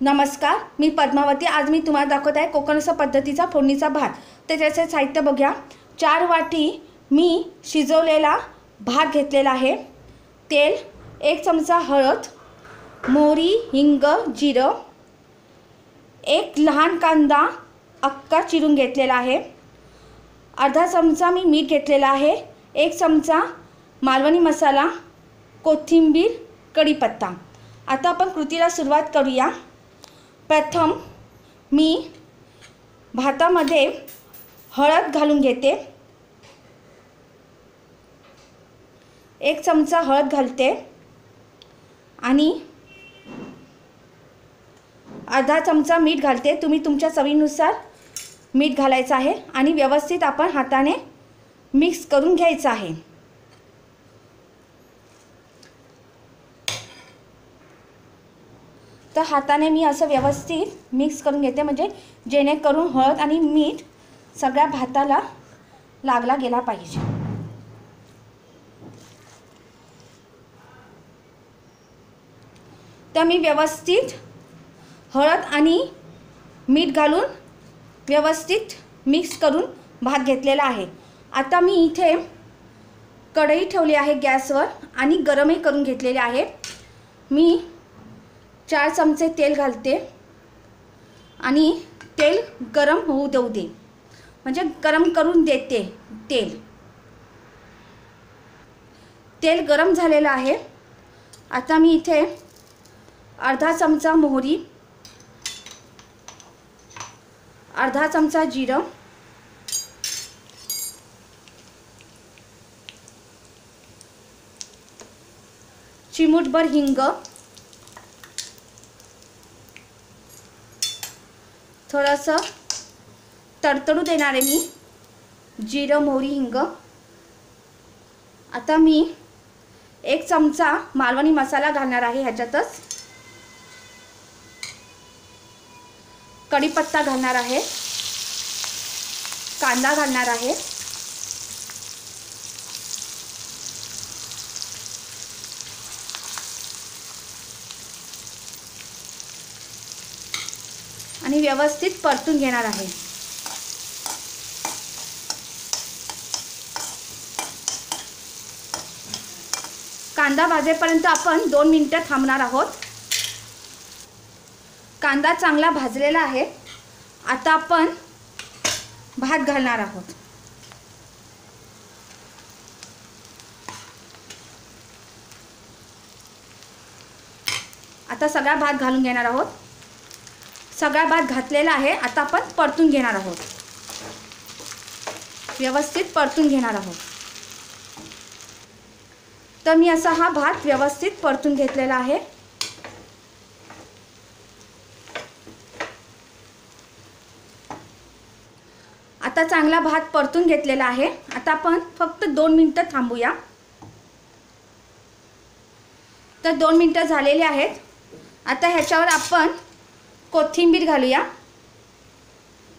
नमस्कार, मी पद्मावती। आज मी तुम्हाला दाखवत आहे कोकणस्थ पद्धतीचा फोडणीचा भात। तर त्याचे साहित्य बघूया। 4 वाटी मी शिजवलेला भात घेतलेला आहे। तेल, 1 चमचा हळद, मोहरी, हिंग, जिरं, 1 लहान कांदा अख्खा चिरून घेतलेला आहे। अर्धा चमचा मी मीठ घेतलेला आहे। 1 चमचा मालवणी मसाला, कोथिंबीर, कढीपत्ता। आता आपण कृतीला सुरुवात करूया। प्रथम मी भातामध्ये हळद घालून घेते। 1 चमचा हळद घालते आणि अर्धा चमचा मीठ घालते। तुम्ही तुमच्या चवीनुसार मीठ घालायचं आहे आणि व्यवस्थित आपण हाताने मिक्स करून घ्यायचं आहे। तर हाताने मी असं व्यवस्थित मिक्स करून घेते, म्हणजे जेणेकरून हळद आणि मीठ सगळ्या भाताला लागला गेला पाहिजे। तर मी व्यवस्थित हळद आणि मीठ घालून व्यवस्थित मिक्स करून भात घेतलेला आहे। आता मी इथे कढई ठेवली आहे गॅसवर आणि गरमही करून घेतलेले आहे। मी 4 चमचे तेल घालते आणि तेल गरम होऊ देऊ दे, म्हणजे गरम करून देते तेल गरम झालेलं आहे। आता मी इथे अर्धा चमचा मोहरी, अर्धा चमचा जिरं, चिमूटभर हिंग, थोडंसं तडतडू देणार आहे मी जिरं, मोहरी, हिंग। आता मी 1 चमचा मालवणी मसाला घालणार आहे ह्याच्यातच। कढीपत्ता घालणार आहे, कांदा घालणार आहे, आणि व्यवस्थित परतून घेणार आहे। कांदा भाजेपर्यंत आपण 2 मिनिटं थांबणार आहोत। कांदा चांगला भाजलेला आहे। आता आपण भात घालणार आहोत। आता सगळा भात घालून घेणार आहोत। सगळा भात घातलेला आहे। आता आपण परतून घेणार आहोत, व्यवस्थित परतून घेणार आहोत। तर मी असा हा भात व्यवस्थित परतून घेतलेला आहे। आता चांगला भात परतून घेतलेला आहे। आता आपण फक्त 2 मिनिटं थांबूया। तर 2 मिनिटं झालेली आहेत। आता ह्याच्यावर आपण कोथिंबीर घालूया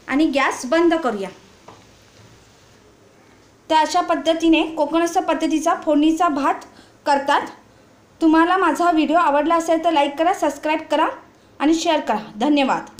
आणि गॅस बंद करूया। तर अशा पद्धतीने कोकणस्थ पद्धतीचा फोडणीचा भात करतात। तुम्हाला माझा व्हिडिओ आवडला असेल तर लाईक करा, सबस्क्राईब करा आणि शेअर करा। धन्यवाद।